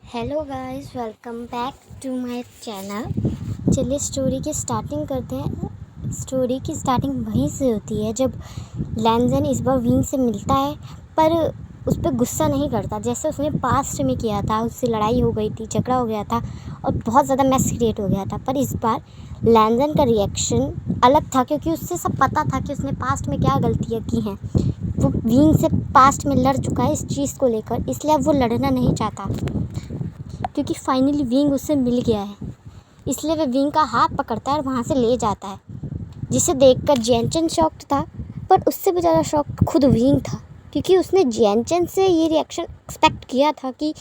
Hello guys, welcome back to my channel. चलिए story की starting करते हैं। स्टोरी की स्टार्टिंग वहीं से होती है जब लैंजन इस बार विंग से मिलता है, पर उस पर गुस्सा नहीं करता जैसे उसने पास्ट में किया था। उससे लड़ाई हो गई थी, झगड़ा हो गया था और बहुत ज़्यादा मैस क्रिएट हो गया था। पर इस बार लैंजन का रिएक्शन अलग था, क्योंकि उससे सब पता था कि उसने पास्ट में क्या गलतियाँ की हैं। वो विंग से पास्ट में लड़ चुका है इस चीज़ को लेकर, इसलिए अब वो लड़ना नहीं चाहता, क्योंकि फाइनली विंग उससे मिल गया है। इसलिए वह विंग का हाथ पकड़ता है और वहाँ से ले जाता है, जिसे देखकर जियानचेन शॉक्ड था। पर उससे भी ज़्यादा शॉक्ड खुद विंग था, क्योंकि उसने जियानचेन से ये रिएक्शन एक्सपेक्ट किया था कि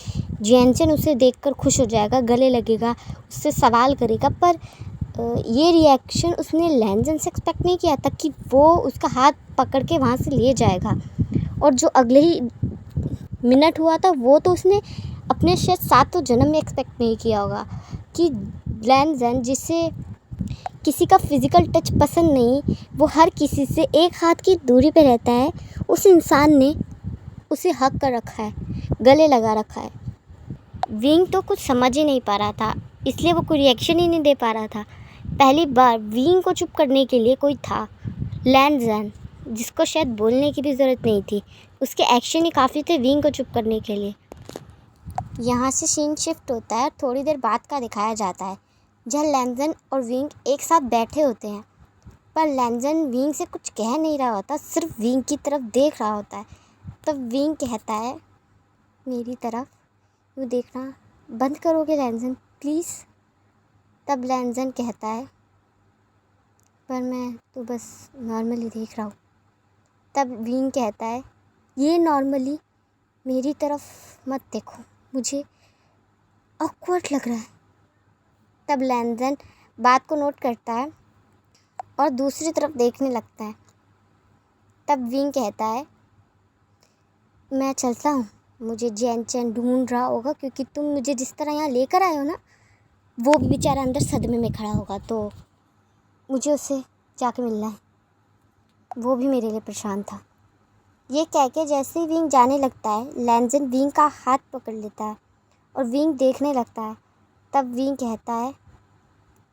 जियानचेन उसे देखकर खुश हो जाएगा, गले लगेगा, उससे सवाल करेगा। पर ये रिएक्शन उसने लैंजन से एक्सपेक्ट नहीं किया था कि वो उसका हाथ पकड़ के वहाँ से ले जाएगा। और जो अगले ही मिनट हुआ था वो तो उसने अपने शायद 7 जन्म में एक्सपेक्ट नहीं किया होगा कि लैंजन, जिसे किसी का फिज़िकल टच पसंद नहीं, वो हर किसी से एक हाथ की दूरी पे रहता है, उस इंसान ने उसे हक कर रखा है, गले लगा रखा है। विंग तो कुछ समझ ही नहीं पा रहा था, इसलिए वो कोई रिएक्शन ही नहीं दे पा रहा था। पहली बार विंग को चुप करने के लिए कोई था, लैंजन, जिसको शायद बोलने की भी ज़रूरत नहीं थी। उसके एक्शन ही काफ़ी थे विंग को चुप करने के लिए। यहाँ से सीन शिफ्ट होता है, थोड़ी देर बाद का दिखाया जाता है, जहाँ लैंजन और विंग एक साथ बैठे होते हैं। पर लैंजन विंग से कुछ कह नहीं रहा होता, सिर्फ विंग की तरफ देख रहा होता है। तब विंग कहता है, मेरी तरफ यूँ देखना बंद करोगे लैंजन, प्लीज़। तब लैंजन कहता है, पर मैं तो बस नॉर्मली देख रहा हूँ। तब विंग कहता है, ये नॉर्मली मेरी तरफ मत देखो, मुझे ऑकवर्ड लग रहा है। तब लैंजन बात को नोट करता है और दूसरी तरफ देखने लगता है। तब विंग कहता है, मैं चलता हूँ, मुझे जियानचेन ढूंढ रहा होगा, क्योंकि तुम मुझे जिस तरह यहाँ लेकर आए हो ना, वो भी बेचारा अंदर सदमे में खड़ा होगा, तो मुझे उससे जाके मिलना है, वो भी मेरे लिए परेशान था। ये कह के जैसे ही विंग जाने लगता है, लैंजन विंग का हाथ पकड़ लेता है और विंग देखने लगता है। तब विंग कहता है,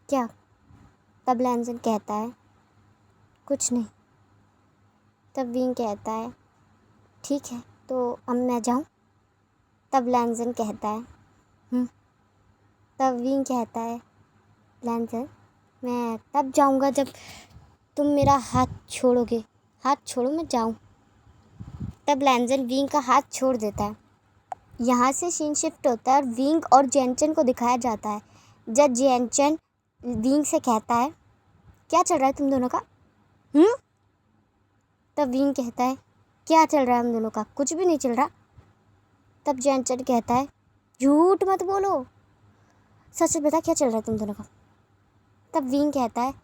क्या? तब लैंजन कहता है, कुछ नहीं। तब विंग कहता है, ठीक है, तो अब मैं जाऊँ? तब लैंजन कहता है, तब विंग कहता है, लैंजन, मैं तब जाऊँगा जब तुम मेरा हाथ छोड़ोगे। हाथ छोड़ो, मैं जाऊँ। तब लैंजन विंग का हाथ छोड़ देता है। यहाँ से सीन शिफ्ट होता है और विंग और जियानचेन को दिखाया जाता है, जब जियानचेन विंग से कहता है, क्या चल रहा है तुम दोनों का? तब विंग कहता है, क्या चल रहा है हम दोनों का? कुछ भी नहीं चल रहा। तब जियानचेन कहता है, झूठ मत बोलो, सच बता, क्या चल रहा है तुम दोनों का? तब विंग कहता है,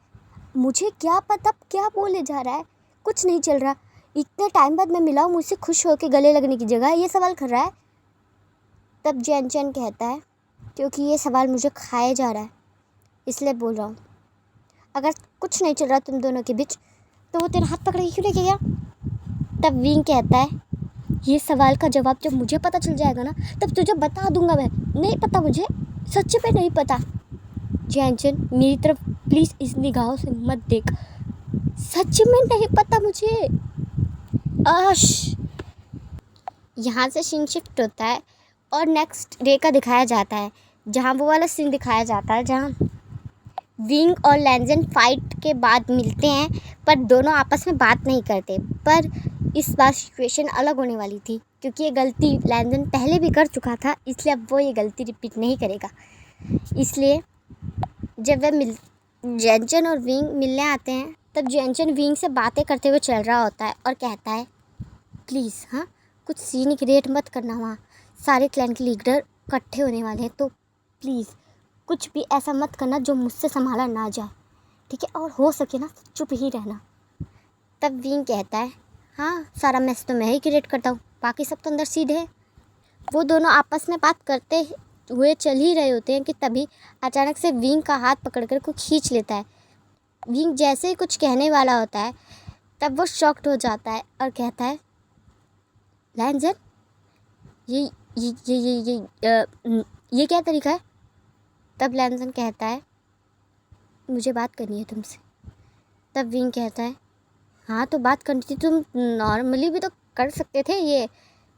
मुझे क्या पता क्या बोले जा रहा है, कुछ नहीं चल रहा। इतने टाइम बाद मैं मिला हूँ, मुझसे खुश होकर गले लगने की जगह ये सवाल कर रहा है। तब जियानचेन कहता है, क्योंकि ये सवाल मुझे खाए जा रहा है, इसलिए बोल रहा हूँ। अगर कुछ नहीं चल रहा तुम दोनों के बीच, तो वो तेरा हाथ पकड़ के क्यों लेके गया? तब विंग कहता है, ये सवाल का जवाब जब मुझे पता चल जाएगा ना, तब तुझे बता दूंगा मैं। नहीं पता मुझे, सच में नहीं पता। जियानचेन, मेरी तरफ प्लीज़ इस निगाहों से मत देख, सच में नहीं पता मुझे। आश। यहाँ से सीन शिफ्ट होता है और नेक्स्ट डे का दिखाया जाता है, जहाँ वो वाला सीन दिखाया जाता है जहाँ विंग और लैंजन फाइट के बाद मिलते हैं, पर दोनों आपस में बात नहीं करते। पर इस बार सिचुएशन अलग होने वाली थी, क्योंकि ये गलती लैंजन पहले भी कर चुका था, इसलिए अब वो ये गलती रिपीट नहीं करेगा। इसलिए जब वह जियानचेन और विंग मिलने आते हैं, तब जियानचेन विंग से बातें करते हुए चल रहा होता है और कहता है, प्लीज़ कुछ सीन क्रिएट मत करना, वहाँ सारे क्लैन के लीडर इकट्ठे होने वाले हैं, तो प्लीज़ कुछ भी ऐसा मत करना जो मुझसे संभाला ना जाए, ठीक है? और हो सके ना चुप ही रहना। तब विंग कहता है, सारा मैस तो मैं ही क्रिएट करता हूँ, बाकी सब तो अंदर सीधे हैं। वो दोनों आपस में बात करते हुए चल ही रहे होते हैं कि तभी अचानक से विंग का हाथ पकड़कर कुछ खींच लेता है। विंग जैसे ही कुछ कहने वाला होता है, तब वो शॉक्ड हो जाता है और कहता है, लैंजन, ये ये क्या तरीका है? तब लैंजन कहता है मुझे बात करनी है तुमसे। तब विंग कहता है हाँ तो बात करनी थी, तुम नॉर्मली भी तो कर सकते थे, ये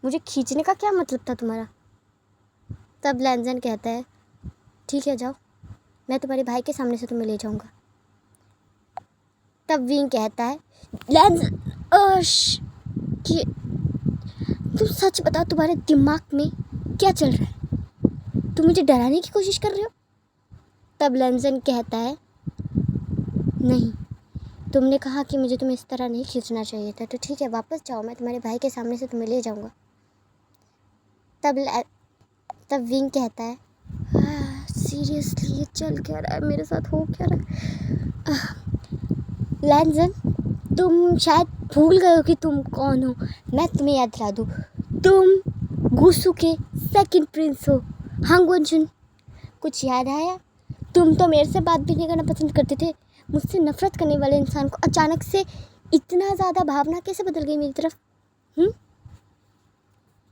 मुझे खींचने का क्या मतलब था तुम्हारा? तब लैंजन कहता है ठीक है जाओ, मैं तुम्हारे भाई के सामने से तुम्हें ले जाऊंगा। तब विंग कहता है लैंजन कि तुम सच बताओ तुम्हारे दिमाग में क्या चल रहा है? तुम मुझे डराने की कोशिश कर रहे हो? तब लैंजन कहता है नहीं, तुमने कहा कि मुझे तुम्हें इस तरह नहीं खींचना चाहिए था, तो ठीक है वापस जाओ, मैं तुम्हारे भाई के सामने से तुम्हें ले जाऊंगा। तब विंग कहता है सीरियसली ये चल क्या रहा है, मेरे साथ हो क्या रहा है? लैंजन तुम शायद भूल गए हो कि तुम कौन हो। मैं तुम्हें याद दिला दूँ, तुम गुसू के सेकंड प्रिंस हो, हांगवनजुन। कुछ याद आया? तुम तो मेरे से बात भी नहीं करना पसंद करते थे। मुझसे नफ़रत करने वाले इंसान को अचानक से इतना ज़्यादा भावना कैसे बदल गई मेरी तरफ?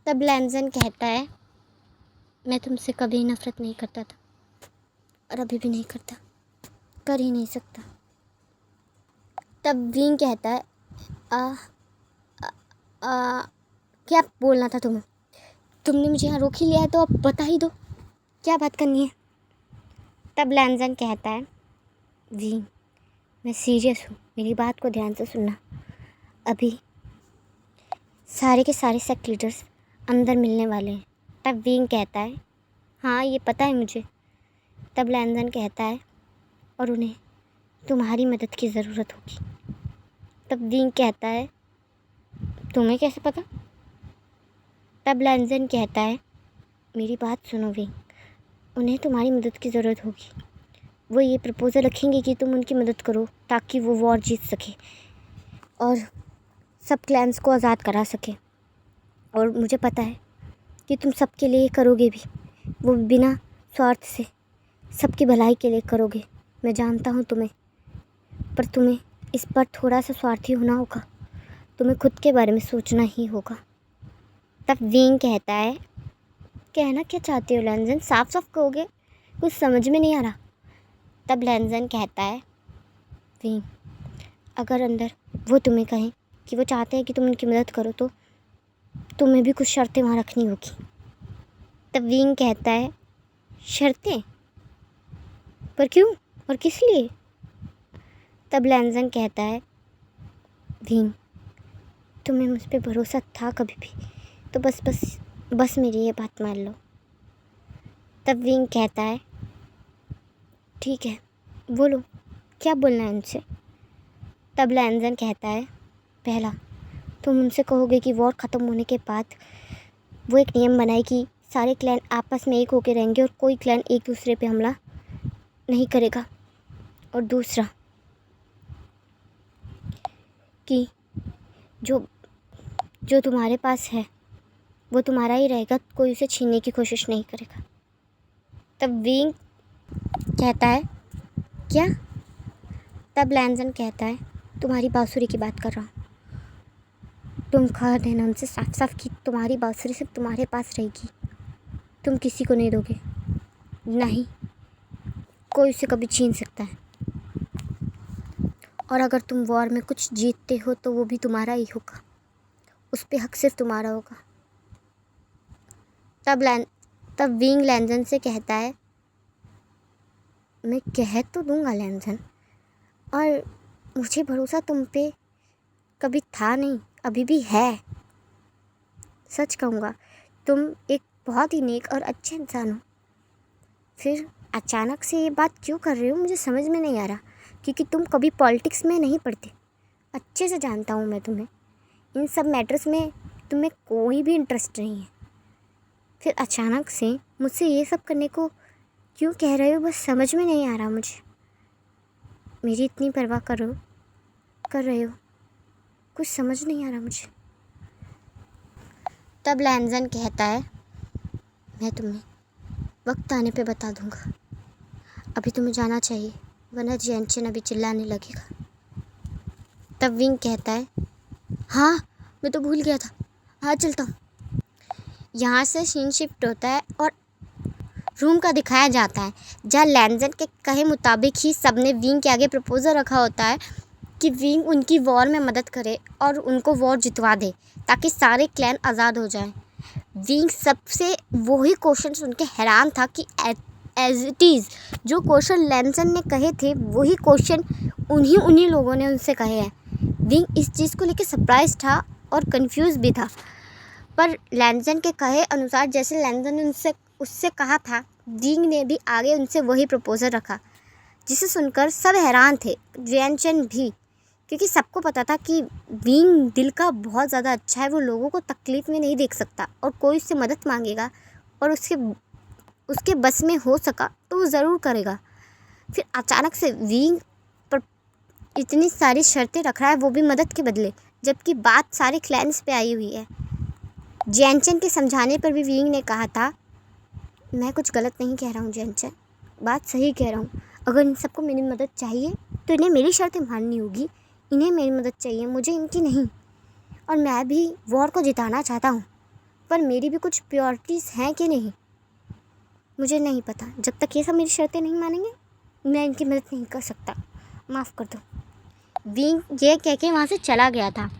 तब लैंजन कहता है मैं तुमसे कभी नफ़रत नहीं करता था और अभी भी नहीं करता, कर ही नहीं सकता। तब विंग कहता है क्या बोलना था तुम्हें? तुमने मुझे यहाँ रोक ही लिया है तो अब बता ही दो क्या बात करनी है। तब लैंजन कहता है विंग मैं सीरियस हूँ, मेरी बात को ध्यान से सुनना। अभी सारे के सारे सेक्ट लीडर्स अंदर मिलने वाले हैं। तब विंग कहता है हाँ ये पता है मुझे। तब लैंजन कहता है और उन्हें तुम्हारी मदद की ज़रूरत होगी। तब विंग कहता है तुम्हें कैसे पता? तब लैंजन कहता है मेरी बात सुनो विंग, उन्हें तुम्हारी मदद की ज़रूरत होगी। वो ये प्रपोज़ल रखेंगे कि तुम उनकी मदद करो ताकि वो वॉर जीत सके और सब क्लैंस को आज़ाद करा सके। और मुझे पता है कि तुम सबके लिए करोगे भी, वो बिना स्वार्थ से सबकी भलाई के लिए करोगे। मैं जानता हूँ तुम्हें, पर तुम्हें इस पर थोड़ा सा स्वार्थी होना होगा, तुम्हें खुद के बारे में सोचना ही होगा। तब विंग कहता है कहना क्या चाहते हो लैंजन, साफ साफ कहोगे, कुछ समझ में नहीं आ रहा। तब लैंजन कहता है विंग अगर अंदर वो तुम्हें कहें कि वो चाहते हैं कि तुम उनकी मदद करो तो तुम्हें भी कुछ शर्तें वहाँ रखनी होगी। तब विंग कहता है शर्तें? पर क्यों और किस लिए? तब लैंजन कहता है विंग तुम्हें मुझ पर भरोसा था कभी भी, तो बस मेरी ये बात मान लो। तब विंग कहता है ठीक है बोलो क्या बोलना है उनसे। तब लैंजन कहता है पहला तुम उनसे कहोगे कि वॉर ख़त्म होने के बाद वो एक नियम बनाए कि सारे क्लैन आपस में एक होकर रहेंगे और कोई क्लैन एक दूसरे पे हमला नहीं करेगा। और दूसरा कि जो तुम्हारे पास है वो तुम्हारा ही रहेगा, कोई उसे छीनने की कोशिश नहीं करेगा। तब विंग कहता है क्या? तब लैंजन कहता है तुम्हारी बांसुरी की बात कर रहा हूँ। तुम कह देना उनसे साफ साफ कि तुम्हारी बांसुरी सिर्फ तुम्हारे पास रहेगी, तुम किसी को नहीं दोगे, नहीं कोई उसे कभी छीन सकता है। और अगर तुम वॉर में कुछ जीतते हो तो वो भी तुम्हारा ही होगा, उस पे हक सिर्फ तुम्हारा होगा। तब विंग लैंजन से कहता है मैं कह तो दूंगा लैंजन, और मुझे भरोसा तुम पे कभी था नहीं, अभी भी है। सच कहूँगा तुम एक बहुत ही नेक और अच्छे इंसान हो। फिर अचानक से ये बात क्यों कर रहे हो मुझे समझ में नहीं आ रहा, क्योंकि तुम कभी पॉलिटिक्स में नहीं पढ़ते। अच्छे से जानता हूँ मैं तुम्हें, इन सब मैटर्स में तुम्हें कोई भी इंटरेस्ट नहीं है। फिर अचानक से मुझसे ये सब करने को क्यों कह रहे हो, बस समझ में नहीं आ रहा मुझे। मेरी इतनी परवाह कर रहे हो, कुछ समझ नहीं आ रहा मुझे। तब लैंजन कहता है मैं तुम्हें वक्त आने पे बता दूंगा, अभी तुम्हें जाना चाहिए वरना जैनचन अभी चिल्लाने लगेगा। तब विंग कहता है हाँ मैं तो भूल गया था, हाँ चलता हूँ। यहाँ से सीन शिफ्ट होता है और रूम का दिखाया जाता है, जहाँ लैंजन के कहे मुताबिक ही सबने विंग के आगे प्रपोज़ल रखा होता है कि विंग उनकी वॉर में मदद करे और उनको वॉर जितवा दे ताकि सारे क्लैन आज़ाद हो जाएं। विंग सबसे वही क्वेश्चन सुन के हैरान था कि एज इट इज़ जो क्वेश्चन लैंजन ने कहे थे वही क्वेश्चन उन्हीं लोगों ने उनसे कहे हैं। विंग इस चीज़ को लेकर सरप्राइज था और कंफ्यूज भी था, पर लैंजन के कहे अनुसार जैसे लैंजन ने उससे कहा था, विंग ने भी आगे उनसे वही प्रपोज़ल रखा, जिसे सुनकर सब हैरान थे, जियानचैन भी, क्योंकि सबको पता था कि विंग दिल का बहुत ज़्यादा अच्छा है। वो लोगों को तकलीफ़ में नहीं देख सकता और कोई उससे मदद मांगेगा और उसके बस में हो सका तो वो ज़रूर करेगा। फिर अचानक से विंग पर इतनी सारी शर्तें रख रहा है, वो भी मदद के बदले, जबकि बात सारे क्लैन्स पे आई हुई है। जियानचैन के समझाने पर भी विंग ने कहा था, मैं कुछ गलत नहीं कह रहा हूँ जियानचैन, बात सही कह रहा हूँ। अगर इन सबको मेरी मदद चाहिए तो इन्हें मेरी शर्तें माननी होगी। इन्हें मेरी मदद चाहिए, मुझे इनकी नहीं। और मैं भी वॉर को जिताना चाहता हूँ, पर मेरी भी कुछ प्रायोरिटीज़ हैं कि नहीं मुझे नहीं पता। जब तक ये सब मेरी शर्तें नहीं मानेंगे मैं इनकी मदद नहीं कर सकता, माफ़ कर दो। विंग ये कह के वहाँ से चला गया था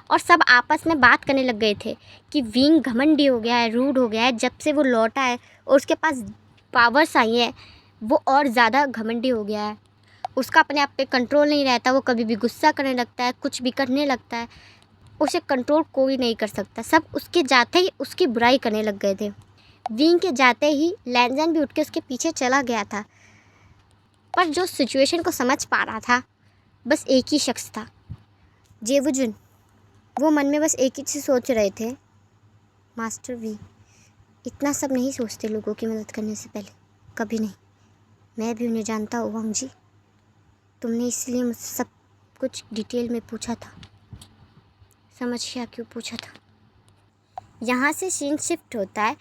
और सब आपस में बात करने लग गए थे कि विंग घमंडी हो गया है, रूड हो गया है। जब से वो लौटा है और उसके पास पावर्स आई है, वो और ज़्यादा घमंडी हो गया है। उसका अपने आप पे कंट्रोल नहीं रहता, वो कभी भी गुस्सा करने लगता है, कुछ भी करने लगता है, उसे कंट्रोल कोई नहीं कर सकता। सब उसके जाते ही उसकी बुराई करने लग गए थे। विंग के जाते ही लैंजन भी उठ के उसके पीछे चला गया था, पर जो सिचुएशन को समझ पा रहा था बस एक ही शख्स था, जेवुजुन। वो मन में बस एक ही चीज़ सोच रहे थे, मास्टर वी इतना सब नहीं सोचते लोगों की मदद करने से पहले, कभी नहीं। मैं भी उन्हें जानता हूँ वांग जी, तुमने इसलिए मुझसे सब कुछ डिटेल में पूछा था, समझ गया क्यों पूछा था। यहाँ से सीन शिफ्ट होता है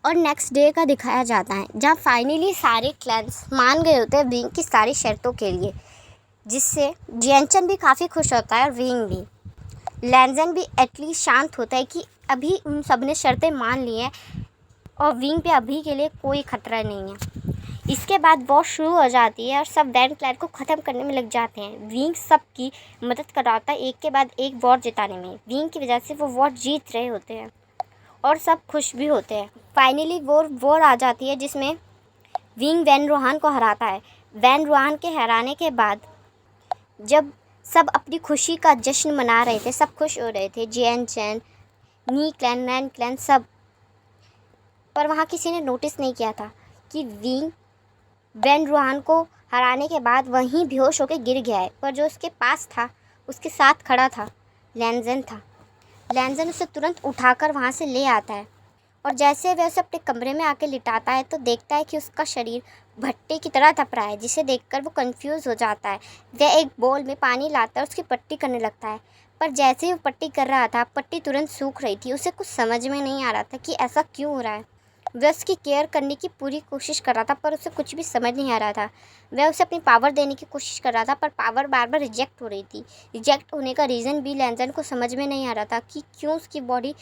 और नेक्स्ट डे का दिखाया जाता है, जहाँ फाइनली सारे क्लैन्स मान गए होते हैं विंग की सारी शर्तों के लिए, जिससे जियानचैन भी काफ़ी खुश होता है और विंग भी। लैंजन भी एटलीस्ट शांत होता है कि अभी उन सब ने शर्तें मान ली हैं और विंग पे अभी के लिए कोई ख़तरा नहीं है। इसके बाद वॉर शुरू हो जाती है और सब वैन क्लैन को ख़त्म करने में लग जाते हैं। विंग सबकी मदद कराता है एक के बाद एक वॉर जिताने में। विंग की वजह से वो वॉर जीत रहे होते हैं और सब खुश भी होते हैं। फाइनली वॉर आ जाती है जिसमें विंग वैन रोहान को हराता है। वैन रोहान के हराने के बाद जब सब अपनी खुशी का जश्न मना रहे थे, सब खुश हो रहे थे, जियानचैन, नी क्लैन, नैन क्लैन, सब, पर वहाँ किसी ने नोटिस नहीं किया था कि विंग वैन रोहान को हराने के बाद वहीं बेहोश होकर गिर गया है, पर जो उसके पास था, उसके साथ खड़ा था, लैंजन था। लैंजन उसे तुरंत उठाकर वहाँ से ले आता है और जैसे वह उसे अपने कमरे में आके लिटाता है तो देखता है कि उसका शरीर भट्टे की तरह तप रहा है, जिसे देखकर वो कंफ्यूज हो जाता है। वह एक बोल में पानी लाता है और उसकी पट्टी करने लगता है, पर जैसे ही वो पट्टी कर रहा था, पट्टी तुरंत सूख रही थी। उसे कुछ समझ में नहीं आ रहा था कि ऐसा क्यों हो रहा है। वह उसकी केयर करने की पूरी कोशिश कर रहा था, पर उसे कुछ भी समझ नहीं आ रहा था। वह उसे अपनी पावर देने की कोशिश कर रहा था, पर पावर बार बार रिजेक्ट हो रही थी। रिजेक्ट होने का रीज़न भी लैंजन को समझ में नहीं आ रहा था कि क्यों उसकी बॉडी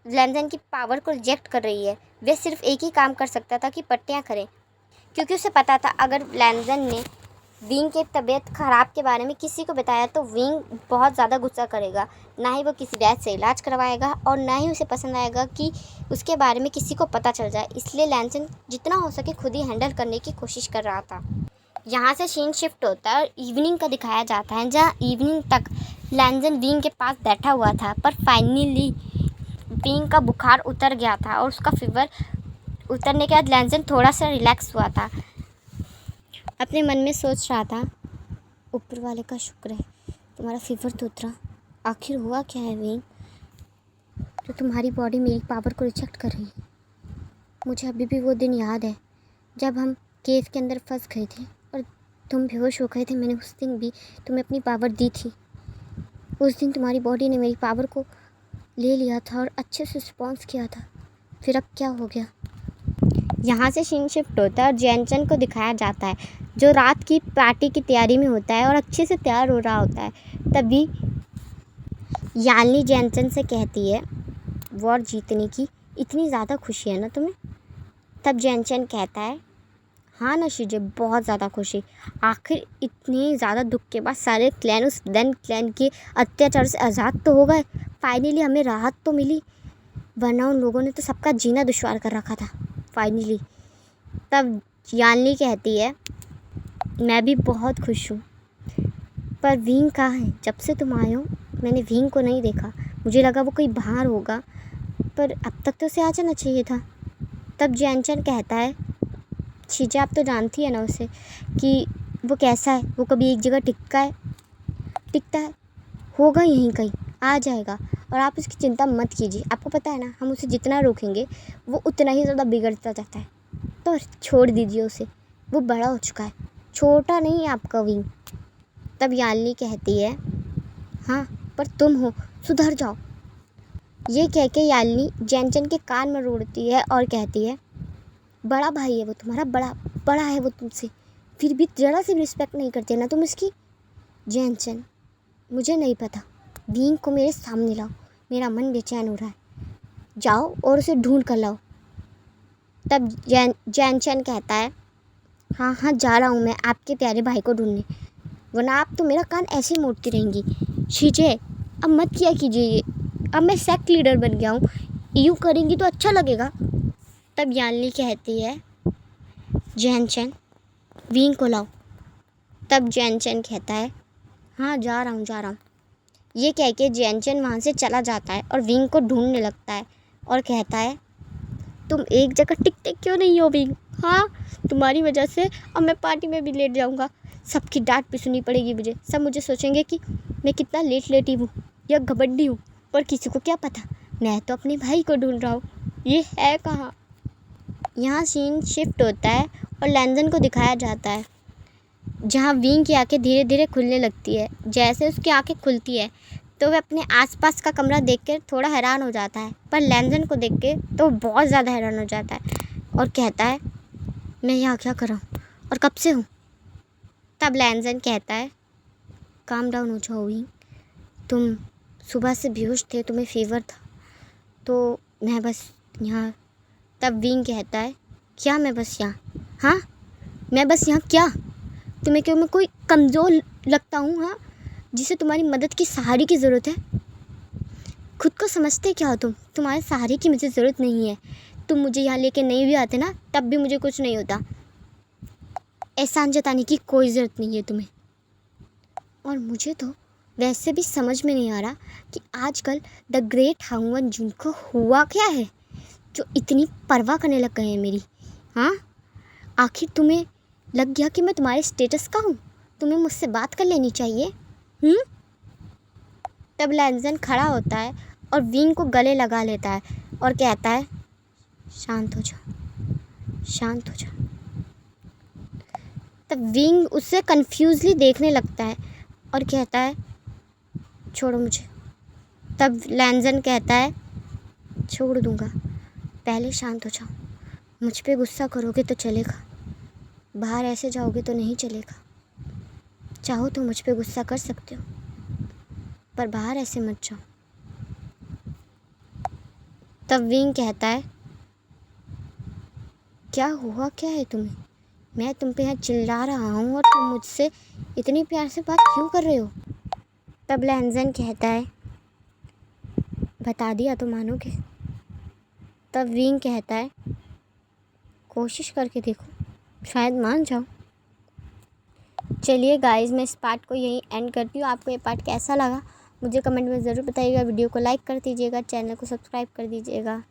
लैंजन की पावर को रिजेक्ट कर रही है। वह सिर्फ एक ही काम कर सकता था कि पट्टियाँ करें, क्योंकि उसे पता था अगर लैंजन ने विंग के तबीयत ख़राब के बारे में किसी को बताया तो विंग बहुत ज़्यादा गुस्सा करेगा। ना ही वो किसी वैद्य से इलाज करवाएगा और ना ही उसे पसंद आएगा कि उसके बारे में किसी को पता चल जाए। इसलिए लैंजन जितना हो सके खुद ही हैंडल करने की कोशिश कर रहा था। यहाँ से सीन शिफ्ट होता है और इवनिंग का दिखाया जाता है, जहाँ इवनिंग तक लैंजन विंग के पास बैठा हुआ था, पर फाइनली विंग का बुखार उतर गया था और उसका फीवर उतरने के बाद लैंजन थोड़ा सा रिलैक्स हुआ था। अपने मन में सोच रहा था, ऊपर वाले का शुक्र है तुम्हारा फीवर तो उतरा। आखिर हुआ क्या है विंग, तो तुम्हारी बॉडी मेरी पावर को रिजेक्ट कर रही है। मुझे अभी भी वो दिन याद है जब हम केव के अंदर फंस गए थे और तुम बेहोश हो गए थे। मैंने उस दिन भी तुम्हें अपनी पावर दी थी। उस दिन तुम्हारी बॉडी ने मेरी पावर को ले लिया था और अच्छे से रिस्पॉन्स किया था, फिर अब क्या हो गया। यहाँ से सीन शिफ्ट होता है और जियानचैन को दिखाया जाता है, जो रात की पार्टी की तैयारी में होता है और अच्छे से तैयार हो रहा होता है। तभी यालनी जियानचैन से कहती है, वॉर जीतने की इतनी ज़्यादा खुशी है ना तुम्हें। तब जैनचन कहता है, हाँ ना शीजे, बहुत ज़्यादा खुशी। आखिर इतने ज़्यादा दुख के बाद सारे क्लैन उस डन क्लैन के अत्याचार से आज़ाद तो हो गए। फाइनली हमें राहत तो मिली, वरना उन लोगों ने तो सबका जीना दुश्वार कर रखा था फाइनली। तब यानली कहती है, मैं भी बहुत खुश हूँ, पर विंग कहाँ है? जब से तुम आए हो मैंने विंग को नहीं देखा। मुझे लगा वो कहीं बाहर होगा, पर अब तक तो उसे आ जाना चाहिए था। तब जैनचन कहता है, शीजा आप तो जानती है ना उसे कि वो कैसा है। वो कभी एक जगह टिकता है, होगा यहीं कहीं, आ जाएगा, और आप उसकी चिंता मत कीजिए। आपको पता है ना, हम उसे जितना रोकेंगे वो उतना ही ज़्यादा बिगड़ता जाता है, तो छोड़ दीजिए उसे, वो बड़ा हो चुका है, छोटा नहीं है आपका विंग। तब यानली कहती है, हाँ पर तुम हो, सुधर जाओ। ये कह के यानली जैनचन के कान में रोड़ती है और कहती है, बड़ा भाई है वो तुम्हारा, बड़ा है वो तुमसे, फिर भी ज़रा सी रिस्पेक्ट नहीं करते ना तुम इसकी। जैनचन, मुझे नहीं पता, विंग को मेरे सामने लाओ, मेरा मन बेचैन हो रहा है, जाओ और उसे ढूंढ कर लाओ। तब जैनचन कहता है, हाँ हाँ जा रहा हूँ मैं आपके प्यारे भाई को ढूंढने, वरना आप तो मेरा कान ऐसे ही मोड़ती रहेंगी। शीजे अब मत किया कीजिए ये, अब मैं सेक्ट लीडर बन गया हूँ, यूँ करेंगी तो अच्छा लगेगा। तब यानली कहती है, जैनचन विंग को लाओ। तब जैनचन कहता है, हाँ जा रहा हूँ। ये कह के जैनचन वहाँ से चला जाता है और विंग को ढूंढने लगता है और कहता है, तुम एक जगह टिकते क्यों नहीं हो विंग? हाँ, तुम्हारी वजह से अब मैं पार्टी में भी लेट जाऊँगा, सबकी डांट भी सुननी पड़ेगी मुझे, सब मुझे सोचेंगे कि मैं कितना लेट हूँ या घबड्डी हूँ, पर किसी को क्या पता, मैं तो अपने भाई को ढूंढ रहा हूँ, ये है कहाँ। यहाँ सीन शिफ्ट होता है और लैंजन को दिखाया जाता है, जहाँ विंग की आंखें धीरे धीरे खुलने लगती है। जैसे उसकी आंखें खुलती है तो वह अपने आसपास का कमरा देखकर थोड़ा हैरान हो जाता है, पर लैंजन को देख के तो बहुत ज़्यादा हैरान हो जाता है और कहता है, मैं यहाँ क्या कर रहा हूँ और कब से हूँ? तब लैंजन कहता है, काम डाउन हो जाओ विंग, तुम सुबह से बेहोश थे, तुम्हें फीवर था, तो मैं बस यहाँ। तब विंग कहता है, क्या मैं बस यहाँ? हाँ मैं बस यहाँ क्या? तुम्हें क्यों मैं कोई कमज़ोर लगता हूँ? हाँ, जिसे तुम्हारी मदद की सहारे की ज़रूरत है? खुद को समझते क्या हो तुम? तुम्हारे सहारे की मुझे ज़रूरत नहीं है। तुम मुझे यहाँ लेके नहीं भी आते ना, तब भी मुझे कुछ नहीं होता। एहसान जताने की कोई ज़रूरत नहीं है तुम्हें। और मुझे तो वैसे भी समझ में नहीं आ रहा कि आजकल द ग्रेट हांगवन जून को हुआ क्या है, जो इतनी परवाह करने लग गए हैं मेरी। हाँ, आखिर तुम्हें लग गया कि मैं तुम्हारे स्टेटस का हूँ, तुम्हें मुझसे बात कर लेनी चाहिए। तब लैंजन खड़ा होता है और विंग को गले लगा लेता है और कहता है, शांत हो जाओ। तब विंग उससे कन्फ्यूजली देखने लगता है और कहता है, छोड़ो मुझे। तब लैंजन कहता है, छोड़ दूँगा, पहले शांत हो जाओ। मुझ पे गुस्सा करोगे तो चलेगा, बाहर ऐसे जाओगे तो नहीं चलेगा। चाहो तो मुझ पे गुस्सा कर सकते हो, पर बाहर ऐसे मत जाओ। तब विंग कहता है, क्या हुआ क्या है तुम्हें? मैं तुम पे यहाँ चिल्ला रहा हूँ और तुम मुझसे इतनी प्यार से बात क्यों कर रहे हो? तब लैंजन कहता है, बता दिया तो मानोगे? तब विंग कहता है, कोशिश करके देखो, शायद मान जाओ। चलिए गाइस, मैं इस पार्ट को यहीं एंड करती हूँ। आपको ये पार्ट कैसा लगा मुझे कमेंट में ज़रूर बताइएगा। वीडियो को लाइक कर दीजिएगा, चैनल को सब्सक्राइब कर दीजिएगा।